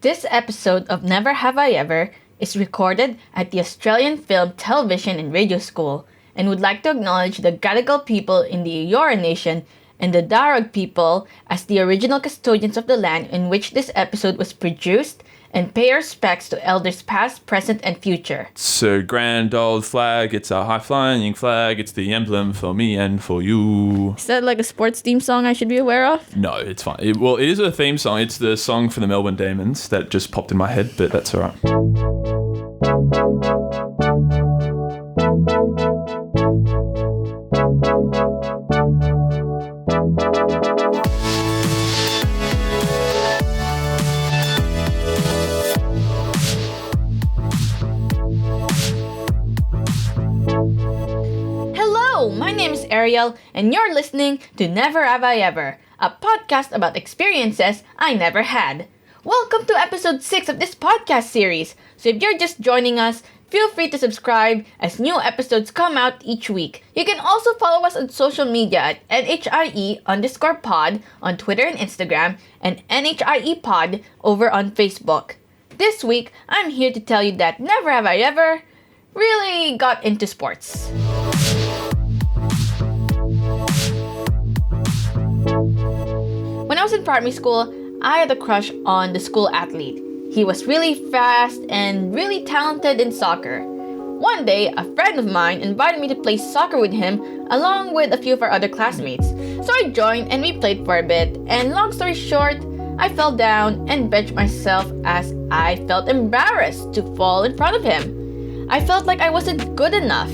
This episode of Never Have I Ever is recorded at the Australian Film, Television and Radio School and would like to acknowledge the Gadigal people in the Eora Nation and the Darug people as the original custodians of the land in which this episode was produced and pay our respects to elders past, present, and future. It's a grand old flag. It's a high-flying flag. It's the emblem for me and for you. Is that like a sports theme song I should be aware of? No, it's fine. It is a theme song. It's the song for the Melbourne Demons that just popped in my head, but that's all right. My name is Ariel, and you're listening to Never Have I Ever, a podcast about experiences I never had. Welcome to episode 6 of this podcast series. So if you're just joining us, feel free to subscribe as new episodes come out each week. You can also follow us on social media at NHIE_pod on Twitter and Instagram, and NHIE pod over on Facebook. This week, I'm here to tell you that never have I ever really got into sports. When I was in primary school, I had a crush on the school athlete. He was really fast and really talented in soccer. One day, a friend of mine invited me to play soccer with him along with a few of our other classmates. So I joined and we played for a bit, and long story short, I fell down and benched myself as I felt embarrassed to fall in front of him. I felt like I wasn't good enough.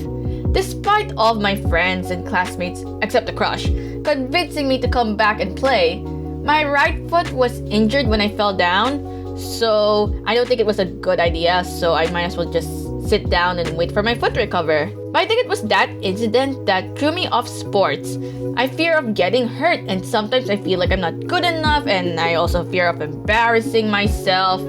Despite all of my friends and classmates, except the crush, convincing me to come back and play, my right foot was injured when I fell down, so I don't think it was a good idea, so I might as well just sit down and wait for my foot to recover. But I think it was that incident that threw me off sports. I fear of getting hurt, and sometimes I feel like I'm not good enough, and I also fear of embarrassing myself.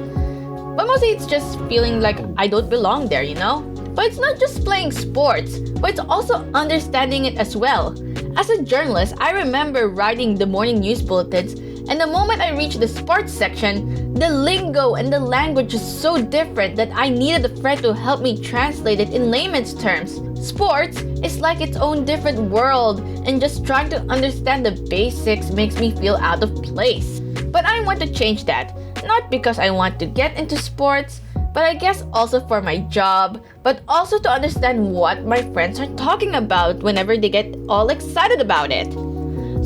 But mostly it's just feeling like I don't belong there, you know? But it's not just playing sports, but it's also understanding it as well. As a journalist, I remember writing the morning news bulletins, and the moment I reached the sports section, the lingo and the language is so different that I needed a friend to help me translate it in layman's terms. Sports is like its own different world, and just trying to understand the basics makes me feel out of place. But I want to change that, not because I want to get into sports, but I guess also for my job, but also to understand what my friends are talking about whenever they get all excited about it.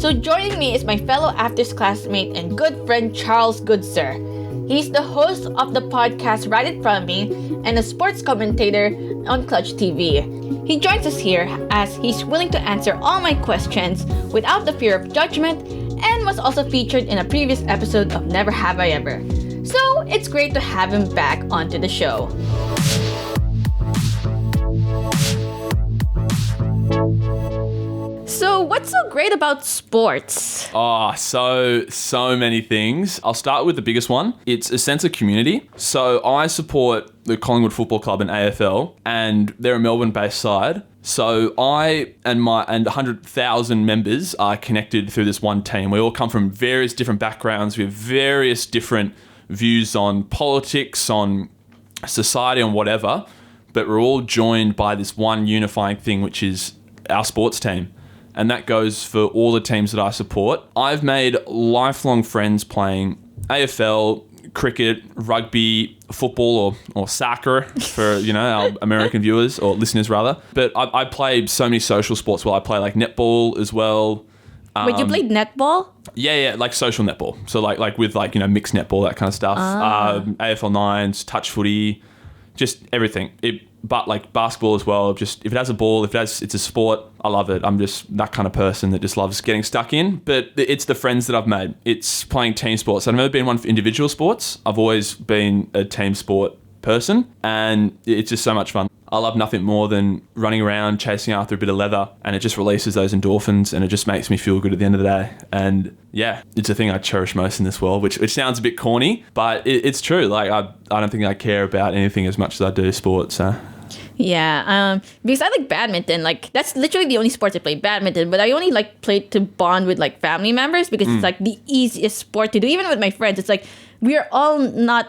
So joining me is my fellow Afters classmate and good friend Charles Goodsir. He's the host of the podcast Right in Front of Me and a sports commentator on Clutch TV. He joins us here as he's willing to answer all my questions without the fear of judgment, and was also featured in a previous episode of Never Have I Ever. So it's great to have him back onto the show. So what's so great about sports? Oh, so many things. I'll start with the biggest one. It's a sense of community. So I support the Collingwood Football Club in AFL, and they're a Melbourne-based side. So I and 100,000 members are connected through this one team. We all come from various different backgrounds. We have various different views on politics, on society, on whatever, but we're all joined by this one unifying thing, which is our sports team. And that goes for all the teams that I support. I've made lifelong friends playing AFL, cricket, rugby, football, or soccer for, our American viewers or listeners rather. But I play so many social sports. Well, I play like netball as well. Wait, you played netball? Yeah, like social netball. So like with mixed netball, that kind of stuff. AFL 9s, touch footy, just everything. But like basketball as well, just if it has a ball, it's a sport, I love it. I'm just that kind of person that just loves getting stuck in. But it's the friends that I've made. It's playing team sports. I've never been one for individual sports. I've always been a team sport person, and it's just so much fun. I love nothing more than running around, chasing after a bit of leather, and it just releases those endorphins, and it just makes me feel good at the end of the day. And yeah, it's a thing I cherish most in this world, which sounds a bit corny, but it's true. Like I don't think I care about anything as much as I do sports. So. Yeah, because I like badminton. Like that's literally the only sports I play, badminton. But I only like play to bond with like family members because it's like the easiest sport to do. Even with my friends, it's like we are all not,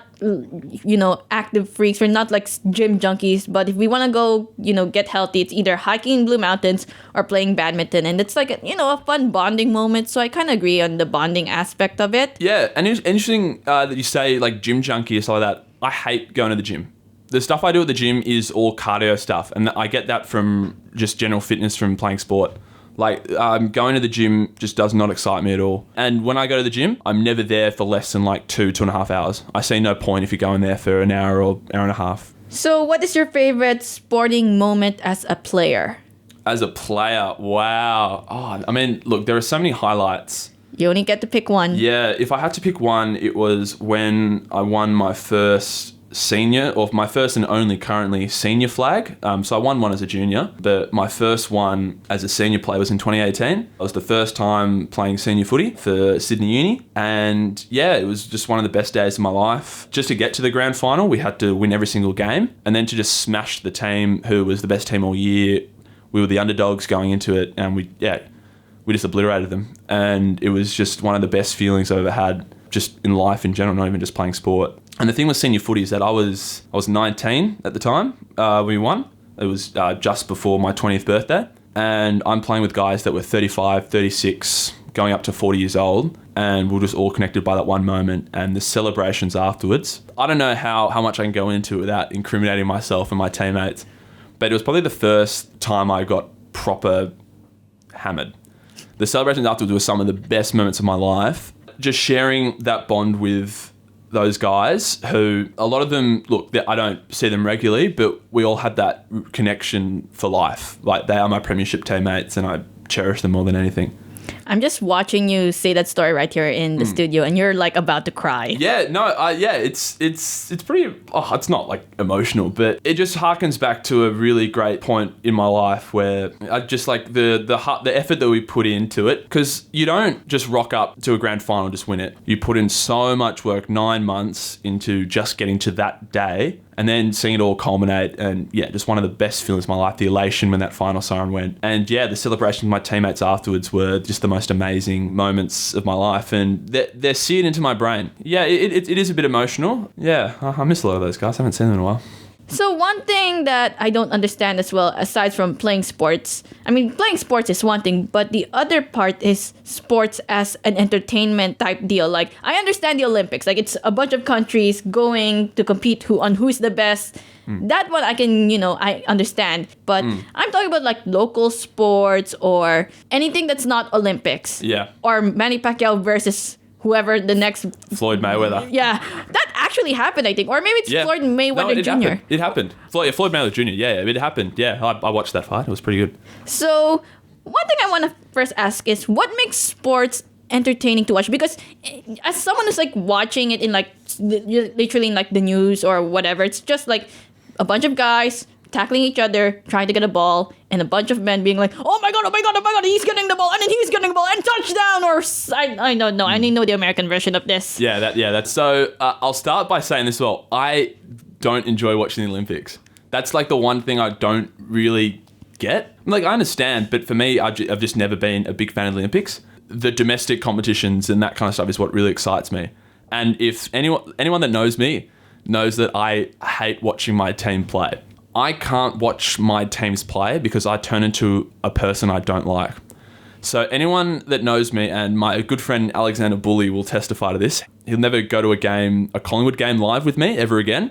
active freaks. We're not like gym junkies. But if we want to go, get healthy, it's either hiking in Blue Mountains or playing badminton, and it's like a fun bonding moment. So I kind of agree on the bonding aspect of it. Yeah, and it's interesting that you say like gym junkie or something like that. I hate going to the gym. The stuff I do at the gym is all cardio stuff, and I get that from just general fitness from playing sport. Like, going to the gym just does not excite me at all. And when I go to the gym, I'm never there for less than like 2.5 hours. I see no point if you're going there for an hour or hour and a half. So what is your favorite sporting moment as a player? As a player, wow. Oh, I mean, look, there are so many highlights. You only get to pick one. Yeah, if I had to pick one, it was when I won my first senior, or my first and only currently senior flag. So I won one as a junior, but my first one as a senior player was in 2018. It was the first time playing senior footy for Sydney Uni. And yeah, it was just one of the best days of my life. Just to get to the grand final, we had to win every single game. And then to just smash the team who was the best team all year. We were the underdogs going into it, and we just obliterated them. And it was just one of the best feelings I've ever had just in life in general, not even just playing sport. And the thing with senior footy is that I was 19 at the time when we won. It was just before my 20th birthday. And I'm playing with guys that were 35, 36, going up to 40 years old. And we're just all connected by that one moment. And the celebrations afterwards. I don't know how much I can go into it without incriminating myself and my teammates. But it was probably the first time I got proper hammered. The celebrations afterwards were some of the best moments of my life. Just sharing that bond with those guys who, a lot of them, look, I don't see them regularly, but we all had that connection for life. Like, they are my premiership teammates and I cherish them more than anything. I'm just watching you say that story right here in the studio, and you're like about to cry. Yeah, no, it's pretty. It's not like emotional, but it just harkens back to a really great point in my life where I just like the effort that we put into it, because you don't just rock up to a grand final and just win it. You put in so much work, 9 months into just getting to that day. And then seeing it all culminate, and yeah, just one of the best feelings of my life, the elation when that final siren went. And yeah, the celebrations with my teammates afterwards were just the most amazing moments of my life, and they're seared into my brain. Yeah, it is a bit emotional. Yeah, I miss a lot of those guys. I haven't seen them in a while. So one thing that I don't understand as well, aside from playing sports, I mean, playing sports is one thing, but the other part is sports as an entertainment type deal. Like, I understand the Olympics, like it's a bunch of countries going to compete on who's the best. That one I can, I understand. But I'm talking about like local sports or anything that's not Olympics. Yeah. Or Manny Pacquiao versus whoever the next... Floyd Mayweather. Yeah, that actually happened, I think. Or maybe it's Floyd Mayweather Jr. It happened. Floyd Mayweather Jr., yeah, it happened. Yeah, I watched that fight. It was pretty good. So, one thing I want to first ask is, what makes sports entertaining to watch? Because as someone who's like watching it in like, literally in like the news or whatever, it's just like a bunch of guys tackling each other, trying to get a ball, and a bunch of men being like, oh my god, he's getting the ball, and then he's getting the ball, and touchdown, or I don't know. I need to know the American version of this. Yeah, that's so. I'll start by saying this as well. I don't enjoy watching the Olympics. That's like the one thing I don't really get. Like, I understand, but for me, I've just never been a big fan of the Olympics. The domestic competitions and that kind of stuff is what really excites me. And if anyone that knows me knows that I hate watching my team play. I can't watch my teams play because I turn into a person I don't like. So anyone that knows me, and my good friend Alexander Bully will testify to this, he'll never go to a Collingwood game live with me ever again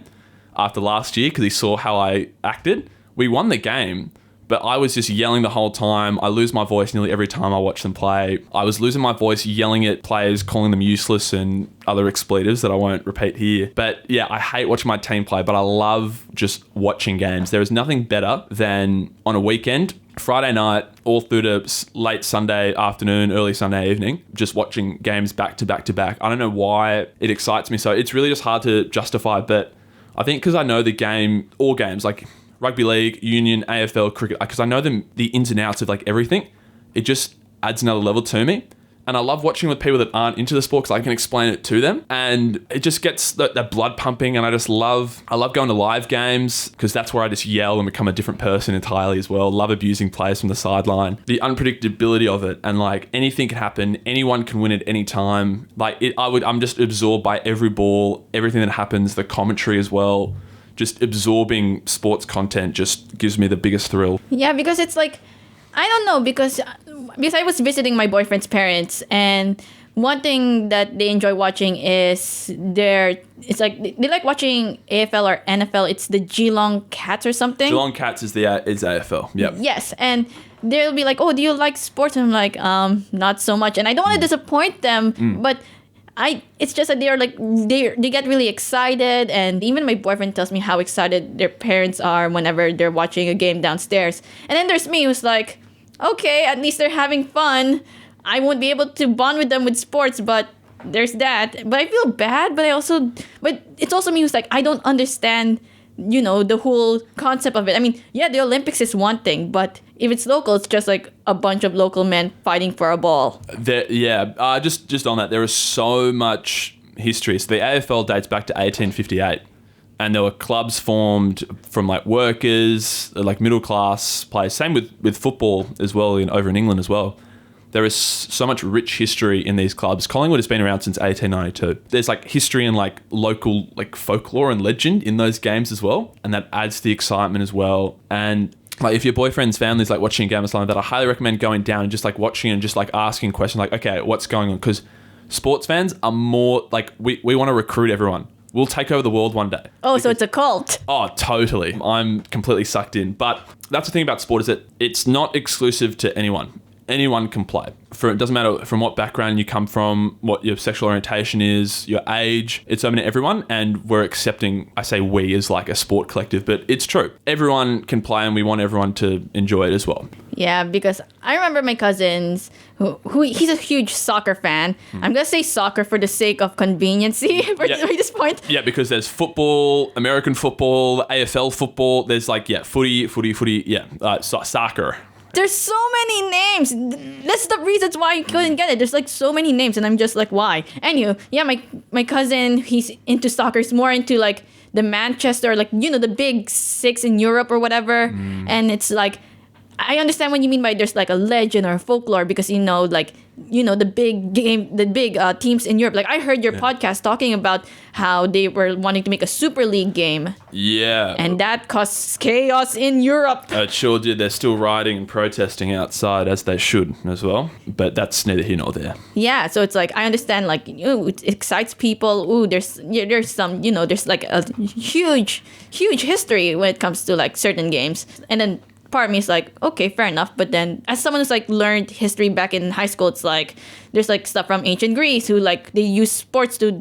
after last year because he saw how I acted. We won the game, but I was just yelling the whole time. I lose my voice nearly every time I watch them play. I was losing my voice yelling at players, calling them useless and other expletives that I won't repeat here. But yeah, I hate watching my team play, but I love just watching games. There is nothing better than on a weekend, Friday night, all through to late Sunday afternoon, early Sunday evening, just watching games back to back to back. I don't know why it excites me so. It's really just hard to justify, but I think because I know the game, all games, like rugby league, union, AFL, cricket, because I know the ins and outs of like everything, it just adds another level to me. And I love watching with people that aren't into the sport because I can explain it to them. And it just gets that blood pumping. And I love going to live games because that's where I just yell and become a different person entirely as well. Love abusing players from the sideline. The unpredictability of it, and like anything can happen. Anyone can win at any time. I'm just absorbed by every ball, everything that happens, the commentary as well. Just absorbing sports content just gives me the biggest thrill. Yeah, because it's like, I don't know, because I was visiting my boyfriend's parents, and one thing that they enjoy watching is they like watching AFL or NFL. It's the Geelong Cats or something. Geelong Cats is AFL. Yep. Yes, and they'll be like, "Oh, do you like sports?" And I'm like, not so much. And I don't want to disappoint them, but it's just that they're like they get really excited, and even my boyfriend tells me how excited their parents are whenever they're watching a game downstairs. And then there's me who's like, okay, at least they're having fun. I won't be able to bond with them with sports, but there's that. But I feel bad, but it's also me who's like, I don't understand, the whole concept of it. I mean, yeah, the Olympics is one thing, but if it's local, it's just like a bunch of local men fighting for a ball. Just on that, there is so much history. So the AFL dates back to 1858. And there were clubs formed from like workers, like middle class players. Same with football as well, over in England as well. There is so much rich history in these clubs. Collingwood has been around since 1892. There's like history and like local like folklore and legend in those games as well. And that adds to the excitement as well. And like if your boyfriend's family's like watching a game or something like that, I highly recommend going down and just like watching and just like asking questions like, okay, what's going on? Because sports fans are more like, we want to recruit everyone. We'll take over the world one day. Oh, so it's a cult. Oh, totally. I'm completely sucked in. But that's the thing about sport is that it's not exclusive to anyone. Anyone can play. It doesn't matter from what background you come from, what your sexual orientation is, your age. It's open to everyone, and we're accepting, I say we as like a sport collective, but it's true. Everyone can play, and we want everyone to enjoy it as well. Yeah, because I remember my cousins, who he's a huge soccer fan. I'm going to say soccer for the sake of conveniency for this point. Yeah, because there's football, American football, AFL football. There's like, footy, soccer. There's so many names. That's the reasons why you couldn't get it. There's like so many names, and I'm just like, why? Anyway, yeah, my cousin, he's into soccer. He's more into like the Manchester, like, the big six in Europe or whatever. And it's like, I understand what you mean by there's like a legend or folklore because, the big teams in Europe. Like I heard your podcast talking about how they were wanting to make a Super League game. Yeah. And that causes chaos in Europe. It sure did. They're still rioting and protesting outside as they should as well. But that's neither here nor there. Yeah. So it's like, I understand like, it excites people. Ooh, there's some, there's like a huge history when it comes to like certain games. And then part of me is like, okay, fair enough. But then as someone who's like learned history back in high school, it's like there's like stuff from ancient Greece who like they use sports to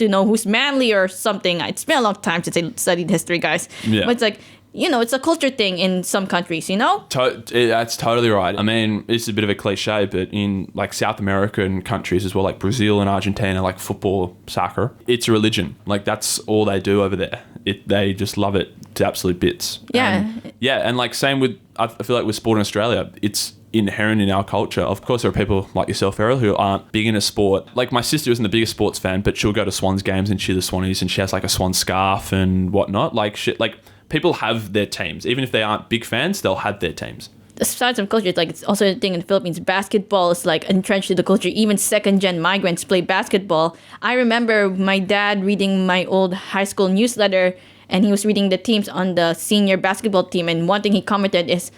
know who's manly or something. It's been a long time since I studied history, guys. Yeah. But it's like, it's a culture thing in some countries, That's totally right. I mean, it's a bit of a cliche, but in like South American countries as well, like Brazil and Argentina, like football, soccer, it's a religion. Like that's all they do over there. They just love it to absolute bits. Yeah. And like same with, I feel like with sport in Australia, it's inherent in our culture. Of course, there are people like yourself, Errol, who aren't big into sport. Like my sister isn't the biggest sports fan, but she'll go to Swans games and cheer the Swannies, and she has like a Swan scarf and whatnot. Like shit, like people have their teams. Even if they aren't big fans, they'll have their teams. Aside from culture, it's also a thing in the Philippines. Basketball is like entrenched in the culture. Even second-gen migrants play basketball. I remember my dad reading my old high school newsletter, and he was reading the teams on the senior basketball team, and one thing he commented is,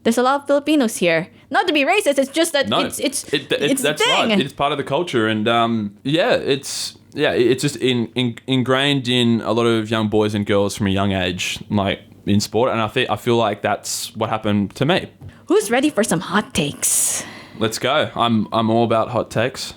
there's a lot of Filipinos here. Not to be racist, it's just that it's that's thing. Right. It's part of the culture, and it's just ingrained in a lot of young boys and girls from a young age, like in sport. And I feel like that's what happened to me. Who's ready for some hot takes? Let's go. I'm all about hot takes.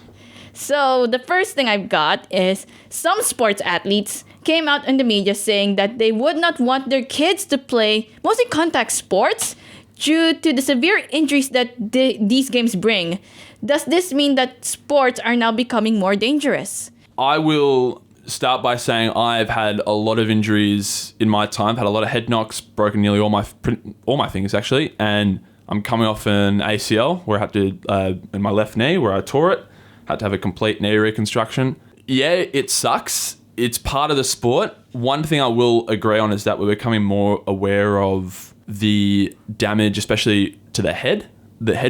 So the first thing I've got is some sports athletes came out in the media saying that they would not want their kids to play mostly contact sports due to the severe injuries that these games bring. Does this mean that sports are now becoming more dangerous? I will start by saying I've had a lot of injuries in my time. I've had a lot of head knocks, broken nearly all my fingers actually, and I'm coming off an ACL where I had to, in my left knee where I tore it, had to have a complete knee reconstruction. Yeah, it sucks. It's part of the sport. One thing I will agree on is that we're becoming more aware of the damage, especially to the head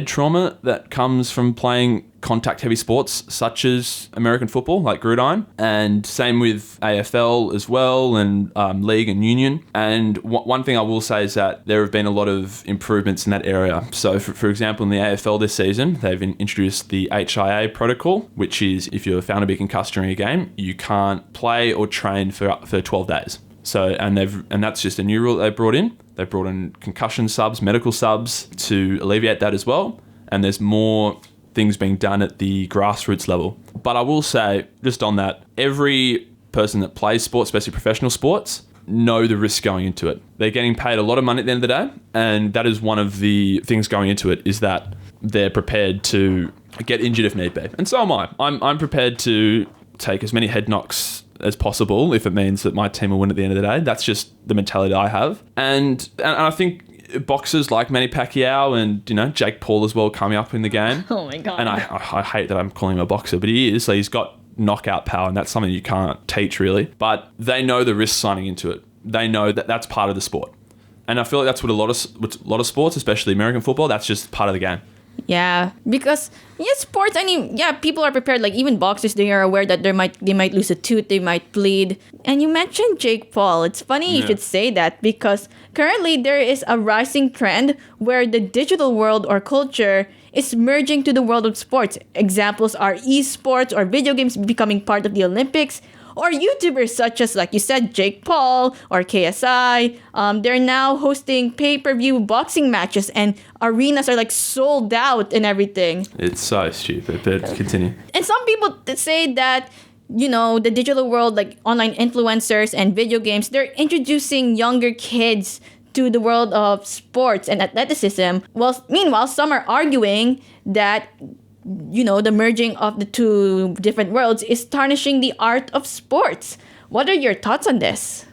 trauma that comes from playing contact heavy sports such as American football, like gridiron, and same with AFL as well, and league and union. And one thing I will say is that there have been a lot of improvements in that area. So for example, in the AFL this season, they've introduced the HIA protocol, which is if you're found to be concussed during a game, you can't play or train for 12 days. So, and that's just a new rule they brought in. They brought in concussion subs, medical subs to alleviate that as well. And there's more things being done at the grassroots level. But I will say, just on that, every person that plays sports, especially professional sports, know the risks going into it. They're getting paid a lot of money at the end of the day. And that is one of the things going into it, is that they're prepared to get injured if need be. And so am I. I'm prepared to take as many head knocks as possible if it means that my team will win at the end of the day. That's just the mentality I have. And I think boxers like Manny Pacquiao and, Jake Paul as well coming up in the game. Oh my God. And I hate that I'm calling him a boxer, but he is. So he's got knockout power, and that's something you can't teach really. But they know the risks signing into it. They know that that's part of the sport. And I feel like that's what a lot of sports, especially American football, that's just part of the game. Yeah, because sports. I mean, people are prepared. Like even boxers, they are aware that they might lose a tooth, they might bleed. And you mentioned Jake Paul. It's funny you should say that, because currently there is a rising trend where the digital world or culture is merging to the world of sports. Examples are esports or video games becoming part of the Olympics. Or YouTubers such as, like you said, Jake Paul or KSI. They're now hosting pay-per-view boxing matches, and arenas are like sold out and everything. It's so stupid, but continue. And some people say that, the digital world, like online influencers and video games, they're introducing younger kids to the world of sports and athleticism. Well, meanwhile, some are arguing that the merging of the two different worlds is tarnishing the art of sports. What are your thoughts on this?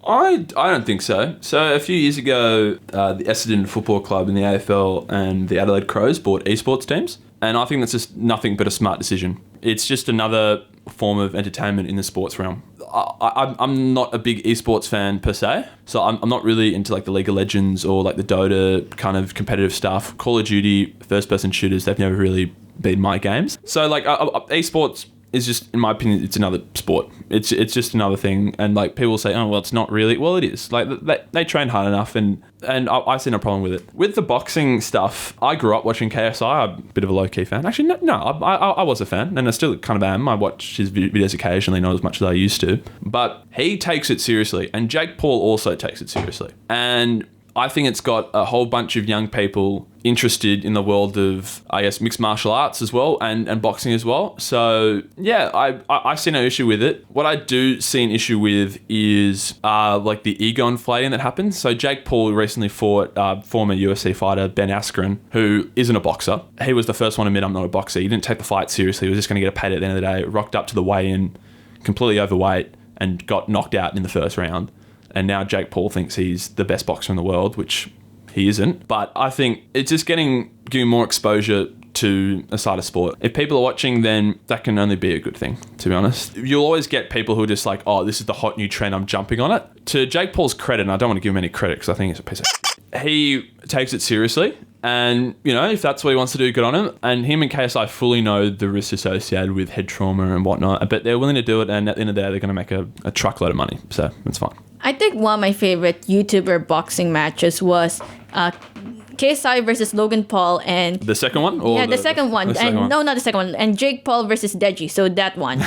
I don't think so. So a few years ago, the Essendon Football Club and the AFL and the Adelaide Crows bought esports teams. And I think that's just nothing but a smart decision. It's just another form of entertainment in the sports realm. I'm not a big esports fan per se, so I'm not really into like the League of Legends or like the Dota kind of competitive stuff. Call of Duty, first-person shooters, they've never really been my games. So like esports is just, in my opinion, it's another sport. It's just another thing. And like people say, oh, well, it's not really. Well, it is. Like they train hard enough, and I see no problem with it. With the boxing stuff, I grew up watching KSI. I'm a bit of a low-key fan. Actually, no, I was a fan, and I still kind of am. I watch his videos occasionally, not as much as I used to. But he takes it seriously, and Jake Paul also takes it seriously. And I think it's got a whole bunch of young people interested in the world of, I guess, mixed martial arts as well, and boxing as well. So yeah, I see no issue with it. What I do see an issue with is like the ego inflating that happens. So Jake Paul recently fought former UFC fighter Ben Askren, who isn't a boxer. He was the first one to admit, I'm not a boxer. He didn't take the fight seriously. He was just going to get a paid at the end of the day. Rocked up to the weigh-in, completely overweight, and got knocked out in the first round. And now Jake Paul thinks he's the best boxer in the world, which he isn't. But I think it's just giving more exposure to a side of sport. If people are watching, then that can only be a good thing, to be honest. You'll always get people who are just like, oh, this is the hot new trend, I'm jumping on it. To Jake Paul's credit, and I don't want to give him any credit because I think he's a piece of shit, he takes it seriously. And, if that's what he wants to do, good on him. And him and KSI fully know the risks associated with head trauma and whatnot. But they're willing to do it, and at the end of the day, they're going to make a truckload of money. So it's fine. I think one of my favorite YouTuber boxing matches was KSI versus Logan Paul and... The second one? Or the second one. No, not the second one. And Jake Paul versus Deji. So that one.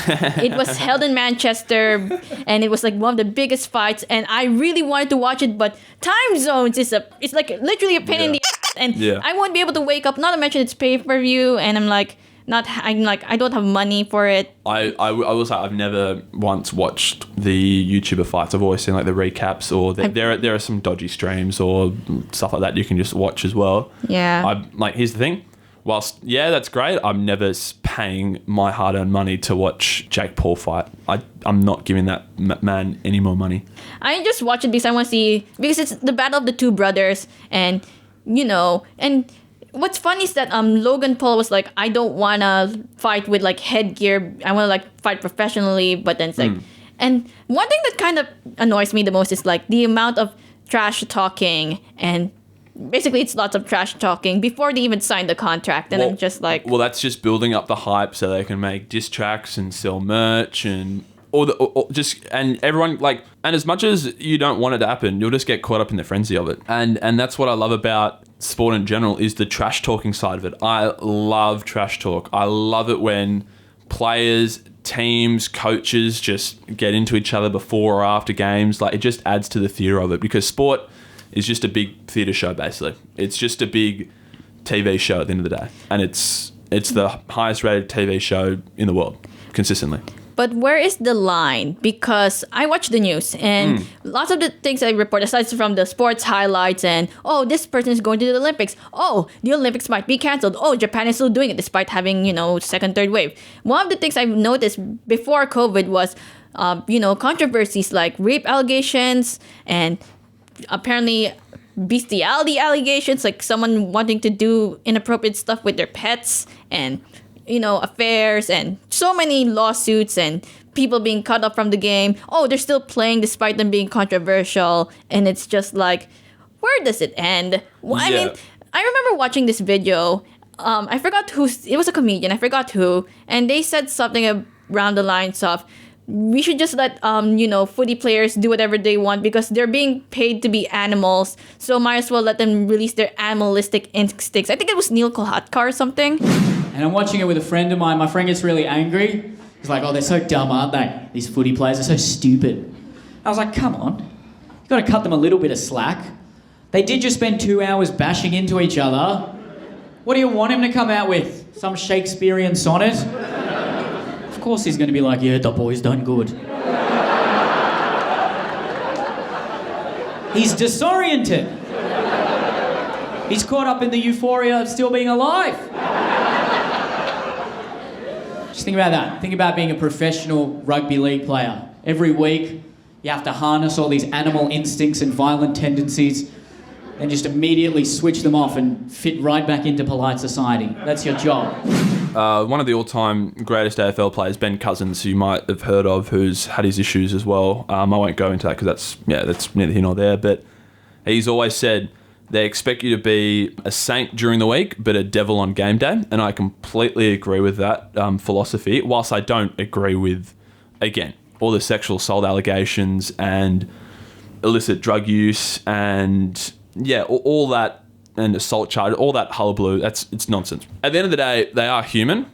It was held in Manchester, and it was like one of the biggest fights. And I really wanted to watch it, but time zones it's like literally a pain in the ass. And I won't be able to wake up. Not to mention it's pay-per-view, and I'm like, I don't have money for it. I will say I've never once watched the YouTuber fights. I've always seen like the recaps, or there are some dodgy streams or stuff like that you can just watch as well. Yeah. Here's the thing. Whilst, that's great, I'm never paying my hard-earned money to watch Jake Paul fight. I'm not giving that man any more money. I just watch it because I want to see, because it's the battle of the two brothers, and And what's funny is that Logan Paul was like, I don't wanna fight with like headgear. I wanna like fight professionally. But then it's like, and one thing that kind of annoys me the most is like the amount of trash talking, and basically it's lots of trash talking before they even sign the contract. And I'm just like, well, that's just building up the hype so they can make diss tracks and sell merch and. And everyone like, and as much as you don't want it to happen, you'll just get caught up in the frenzy of it. And that's what I love about sport in general is the trash talking side of it. I love trash talk. I love it when players, teams, coaches just get into each other before or after games. Like, it just adds to the theatre of it, because sport is just a big theatre show, basically. It's just a big TV show at the end of the day. And it's the highest rated TV show in the world, consistently. But where is the line? Because I watch the news and lots of the things I report, aside from the sports highlights and, oh, this person is going to the Olympics. Oh, the Olympics might be canceled. Oh, Japan is still doing it despite having, second, third wave. One of the things I've noticed before COVID was, controversies like rape allegations and apparently bestiality allegations, like someone wanting to do inappropriate stuff with their pets and affairs, and so many lawsuits and people being cut off from the game. Oh, they're still playing despite them being controversial. And it's just like, where does it end? Well, I mean, I remember watching this video. I forgot it was a comedian. I forgot who. And they said something around the lines of, we should just let, footy players do whatever they want because they're being paid to be animals. So might as well let them release their animalistic instincts. I think it was Neil Kolhatkar or something. And I'm watching it with a friend of mine. My friend gets really angry. He's like, oh, they're so dumb, aren't they? These footy players are so stupid. I was like, come on. You've got to cut them a little bit of slack. They did just spend 2 hours bashing into each other. What do you want him to come out with? Some Shakespearean sonnet? Of course he's going to be like, yeah, the boy's done good. He's disoriented. He's caught up in the euphoria of still being alive. Just think about that. Think about being a professional rugby league player. Every week, you have to harness all these animal instincts and violent tendencies and just immediately switch them off and fit right back into polite society. That's your job. One of the all-time greatest AFL players, Ben Cousins, who you might have heard of, who's had his issues as well. I won't go into that because that's neither here nor there, but he's always said, they expect you to be a saint during the week, but a devil on game day. And I completely agree with that philosophy, whilst I don't agree with, again, all the sexual assault allegations and illicit drug use and, all that, and assault charge, all that hullabaloo, it's nonsense. At the end of the day, they are human.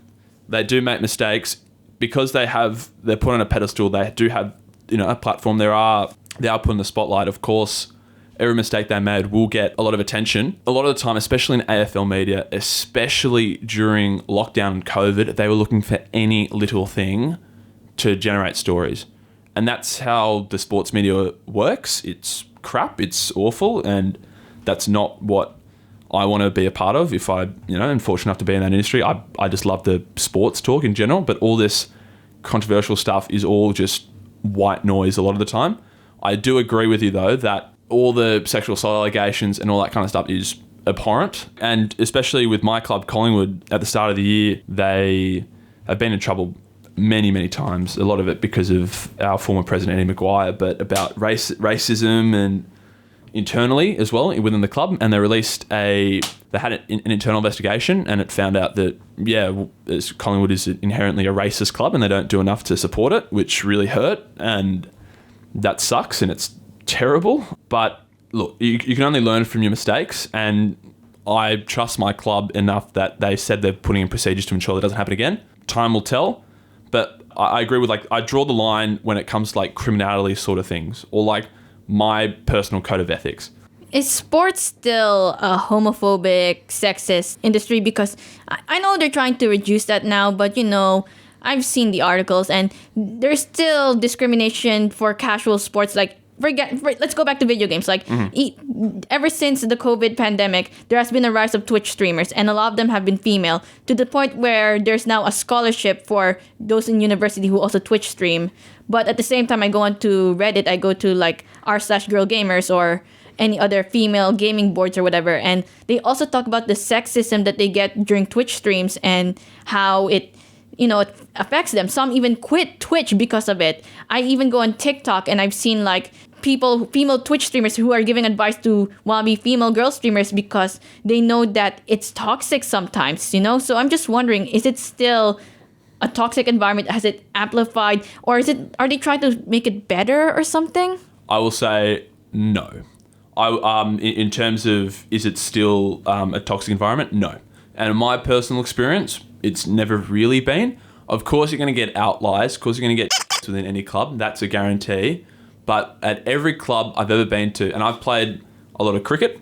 They do make mistakes. Because they're put on a pedestal, they do have, a platform. They are put in the spotlight, of course. Every mistake they made will get a lot of attention. A lot of the time, especially in AFL media, especially during lockdown and COVID, they were looking for any little thing to generate stories. And that's how the sports media works. It's crap, it's awful, and that's not what I want to be a part of. If I, am fortunate enough to be in that industry, I just love the sports talk in general, but all this controversial stuff is all just white noise a lot of the time. I do agree with you, though, that all the sexual assault allegations and all that kind of stuff is abhorrent. And especially with my club, Collingwood, at the start of the year, they have been in trouble many, many times. A lot of it because of our former president, Eddie Maguire, but about racism and internally as well within the club. And they had an internal investigation, and it found out that, Collingwood is inherently a racist club and they don't do enough to support it, which really hurt. And that sucks and it's terrible. But look, you can only learn from your mistakes, and I trust my club enough that they said they're putting in procedures to ensure that doesn't happen again. Time will tell, but I agree with, I draw the line when it comes to criminality sort of things, or my personal code of ethics. Is sports still a homophobic, sexist industry? Because I know they're trying to reduce that now, but I've seen the articles and there's still discrimination for casual sports. Let's go back to video games. Ever since the COVID pandemic, there has been a rise of Twitch streamers, and a lot of them have been female, to the point where there's now a scholarship for those in university who also Twitch stream. But at the same time, I go onto Reddit, I go to r/girl gamers or any other female gaming boards or whatever. And they also talk about the sexism that they get during Twitch streams and how it affects them. Some even quit Twitch because of it. I even go on TikTok and I've seen like female Twitch streamers who are giving advice to wannabe female girl streamers because they know that it's toxic sometimes, So I'm just wondering, is it still a toxic environment? Has it amplified, or are they trying to make it better or something? I will say no. In terms of, is it still a toxic environment? No. And in my personal experience, it's never really been. Of course, you're going to get outliers. Of course, you're going to get within any club. That's a guarantee. But at every club I've ever been to, and I've played a lot of cricket,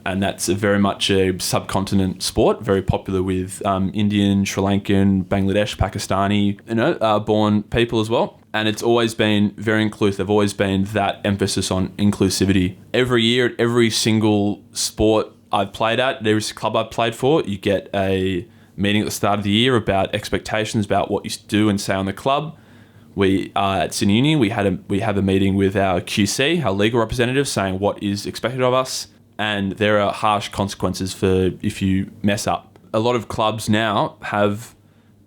and that's very much a subcontinent sport, very popular with Indian, Sri Lankan, Bangladesh, Pakistani, born people as well. And it's always been very inclusive. There's always been that emphasis on inclusivity. Every year at every single sport I've played at every club I've played for, you get a meeting at the start of the year about expectations about what you do and say on the club. We at Sydney Uni, we have a meeting with our QC, our legal representative, saying what is expected of us, and there are harsh consequences for if you mess up. A lot of clubs now have,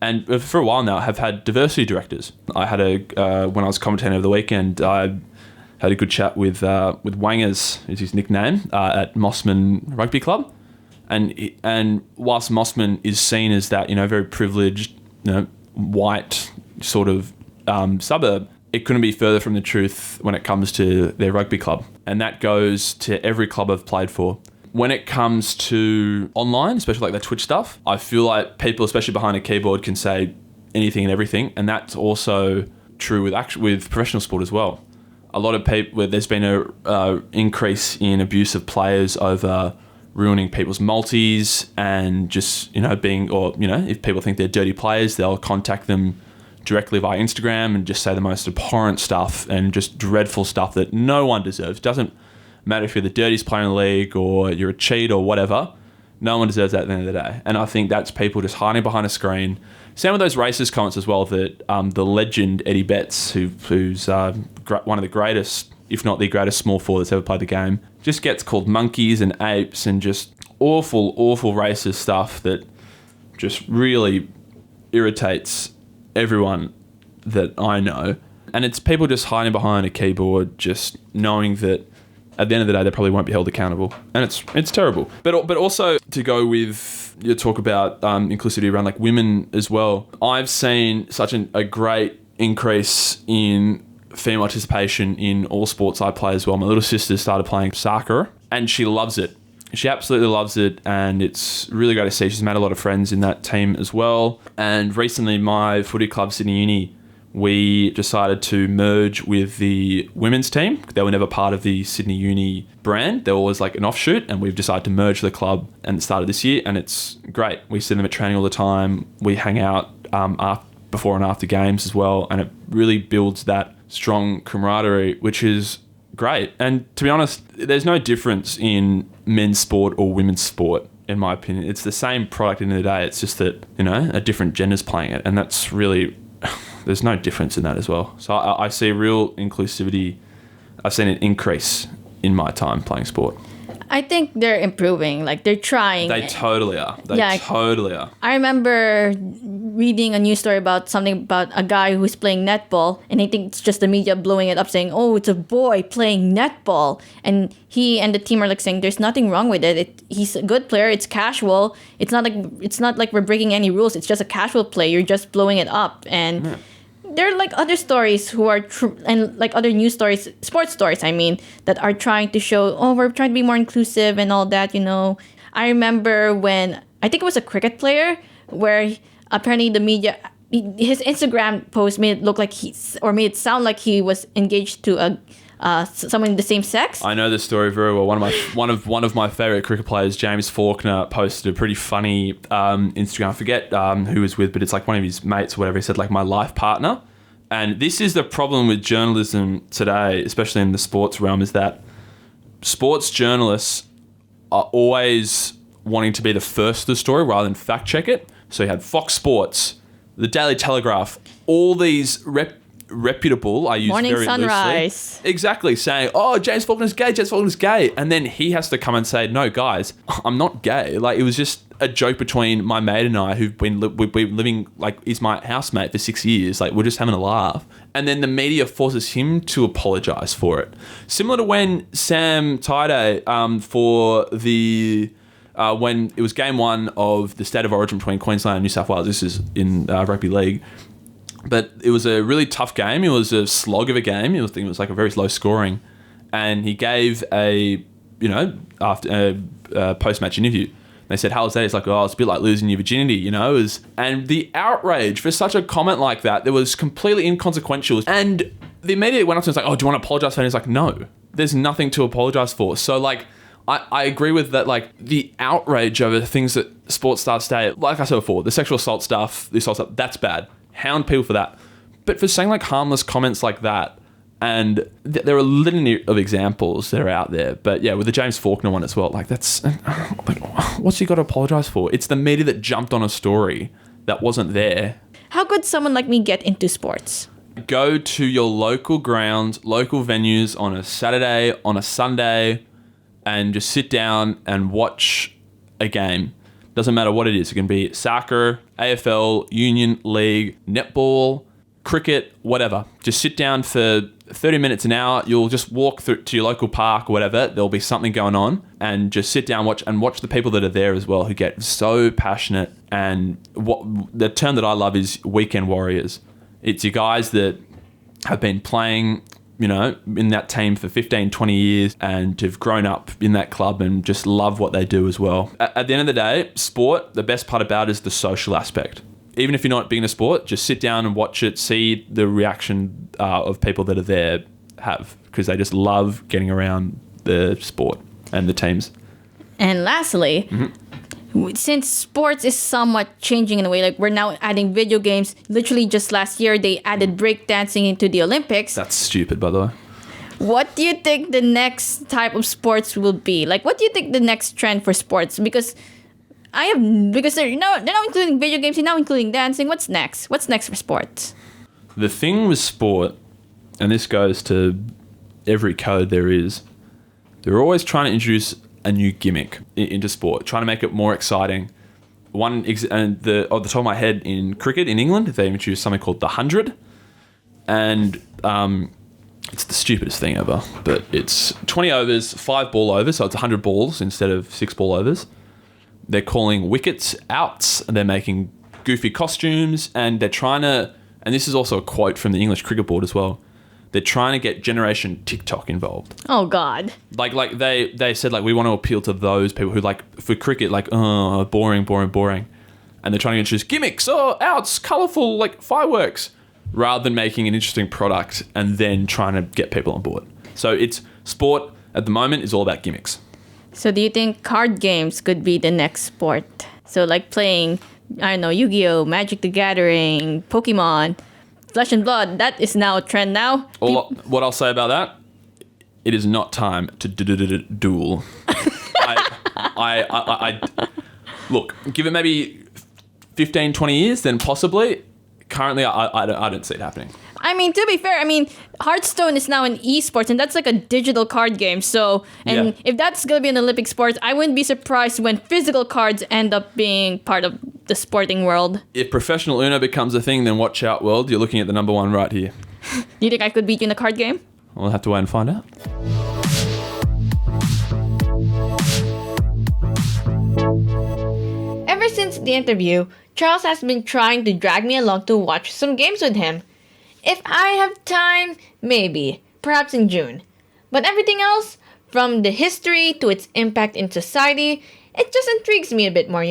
and for a while now, have had diversity directors. I had when I was commentating over the weekend, I had a good chat with Wangers, is his nickname, at Mossman Rugby Club, and whilst Mossman is seen as that very privileged white sort of suburb, it couldn't be further from the truth when it comes to their rugby club. And that goes to every club I've played for. When it comes to online, especially like the Twitch stuff, I feel like people, especially behind a keyboard, can say anything and everything. And that's also true with professional sport as well. A lot of people, where there's been a increase in abuse of players over ruining people's multis and just, if people think they're dirty players, they'll contact them directly via Instagram and just say the most abhorrent stuff and just dreadful stuff that no one deserves. Doesn't matter if you're the dirtiest player in the league or you're a cheat or whatever. No one deserves that at the end of the day. And I think that's people just hiding behind a screen. Same with those racist comments as well that the legend Eddie Betts, who's one of the greatest, if not the greatest small forward that's ever played the game, just gets called monkeys and apes and just awful, awful racist stuff that just really irritates everyone that I know. And it's people just hiding behind a keyboard, just knowing that at the end of the day they probably won't be held accountable, and it's terrible. But also to go with your talk about inclusivity around like women as well, I've seen such a great increase in female participation in all sports I play as well. My little sister started playing soccer and she loves it. She absolutely loves it, and it's really great to see. She's made a lot of friends in that team as well. And recently, my footy club, Sydney Uni, we decided to merge with the women's team. They were never part of the Sydney Uni brand. They were always like an offshoot, and we've decided to merge the club, and it started this year, and it's great. We see them at training all the time. We hang out before and after games as well, and it really builds that strong camaraderie, which is great. And to be honest, there's no difference in men's sport or women's sport, in my opinion. It's the same product in the day. It's just that, a different gender's playing it. And that's really, there's no difference in that as well. So I see real inclusivity. I've seen it increase in my time playing sport. I think they're improving. Like, they're trying. They totally are. Totally are. I remember reading a news story about something about a guy who's playing netball, and I think it's just the media blowing it up, saying, "Oh, it's a boy playing netball," and he and the team are like saying, "There's nothing wrong with it. He's a good player. It's casual. It's not like we're breaking any rules. It's just a casual play. You're just blowing it up." And there are like other stories who are and like other news stories, sports stories, I mean, that are trying to show, oh, we're trying to be more inclusive and all that, I remember when, I think it was a cricket player, where apparently the media, his Instagram post made it look like made it sound like he was engaged to someone in the same sex. I know this story very well. One of my favorite cricket players, James Faulkner, posted a pretty funny Instagram. I forget who he was with, but it's like one of his mates or whatever. He said like, my life partner. And this is the problem with journalism today, especially in the sports realm, is that sports journalists are always wanting to be the first to the story rather than fact check it. So you had Fox Sports, the Daily Telegraph, all these reputable, I use Morning very Sunrise. loosely. Exactly, saying, oh, James Faulkner's gay, James Faulkner's gay. And then he has to come and say, no, guys, I'm not gay. Like, it was just a joke between my mate and I we've been living, like, he's my housemate for 6 years. Like, we're just having a laugh. And then the media forces him to apologise for it. Similar to when Sam Tide for the... when it was game one of the State of Origin between Queensland and New South Wales. This is in rugby league. But it was a really tough game. It was a slog of a game. It was like a very low scoring. And he gave after a post-match interview. They said, how was that? He's like, oh, it's a bit like losing your virginity, And the outrage for such a comment like that was completely inconsequential. And the media went up to him and was like, oh, do you want to apologise for it? And he's like, no, there's nothing to apologise for. So, like, I agree with that, like, the outrage over things that sports stars say. Like I said before, the sexual assault stuff, the assault stuff, that's bad. Hound people for that. But for saying, like, harmless comments like that, and there are a litany of examples that are out there. But, yeah, with the James Faulkner one as well, like, that's... like, what's he got to apologise for? It's the media that jumped on a story that wasn't there. How could someone like me get into sports? Go to your local grounds, local venues on a Saturday, on a Sunday... and just sit down and watch a game. Doesn't matter what it is. It can be soccer, AFL, Union League, netball, cricket, whatever. Just sit down for 30 minutes, an hour. You'll just walk through to your local park or whatever. There'll be something going on, and just sit down, watch the people that are there as well, who get so passionate. And what the term that I love is weekend warriors. It's your guys that have been playing, in that team for 15, 20 years and have grown up in that club and just love what they do as well. At the end of the day, sport, the best part about it is the social aspect. Even if you're not big into sport, just sit down and watch it, see the reaction of people that are there have, because they just love getting around the sport and the teams. And lastly, since sports is somewhat changing in a way, like we're now adding video games. Literally just last year, they added breakdancing into the Olympics. That's stupid, by the way. What do you think the next type of sports will be? Like, what do you think the next trend for sports? Because they're now including video games, they're now including dancing. What's next? What's next for sports? The thing with sport, and this goes to every code there is, they're always trying to introduce a new gimmick into sport, trying to make it more exciting. Off the top of my head, in cricket in England, they introduced something called the 100, and it's the stupidest thing ever. But it's 20 overs, 5 ball overs, so it's 100 balls instead of 6 ball overs. They're calling wickets outs, and they're making goofy costumes, and they're trying to. And this is also a quote from the English Cricket Board as well. They're trying to get Generation TikTok involved. Oh, God. Like they said, like, we want to appeal to those people who, like, for cricket, like, boring. And they're trying to introduce gimmicks, outs, colourful, like, fireworks, rather than making an interesting product and then trying to get people on board. So it's sport at the moment is all about gimmicks. So do you think card games could be the next sport? So like playing, I don't know, Yu-Gi-Oh, Magic the Gathering, Pokemon, Flesh and Blood, that is now a trend now. What I'll say about that, it is not time to duel. I look, give it maybe 15, 20 years, then possibly. Currently, I don't see it happening. I mean, to be fair, Hearthstone is now an esports, and that's like a digital card game. So, if that's going to be an Olympic sport, I wouldn't be surprised when physical cards end up being part of the sporting world. If professional Uno becomes a thing, then watch out, world. You're looking at the number one right here. Do you think I could beat you in a card game? We'll have to wait and find out. Ever since the interview, Charles has been trying to drag me along to watch some games with him. If I have time, maybe, perhaps in June. But everything else, from the history to its impact in society, it just intrigues me a bit more,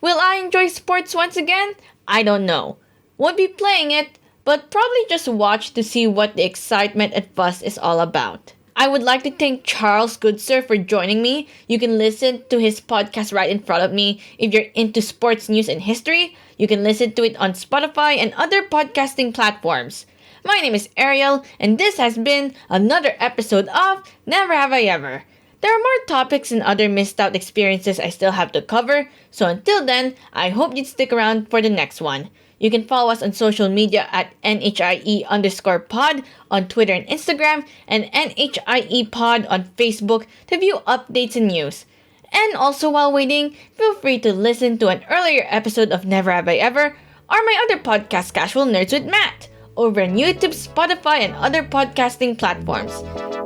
Will I enjoy sports once again? I don't know. Won't be playing it, but probably just watch to see what the excitement and fuss is all about. I would like to thank Charles Goodsir for joining me. You can listen to his podcast right in front of me. If you're into sports news and history, you can listen to it on Spotify and other podcasting platforms. My name is Ariel, and this has been another episode of Never Have I Ever. There are more topics and other missed out experiences I still have to cover, so until then, I hope you'd stick around for the next one. You can follow us on social media at NHIE_pod on Twitter and Instagram, and NHIE pod on Facebook to view updates and news. And also while waiting, feel free to listen to an earlier episode of Never Have I Ever or my other podcast, Casual Nerds with Matt, over on YouTube, Spotify, and other podcasting platforms.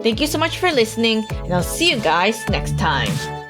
Thank you so much for listening, and I'll see you guys next time.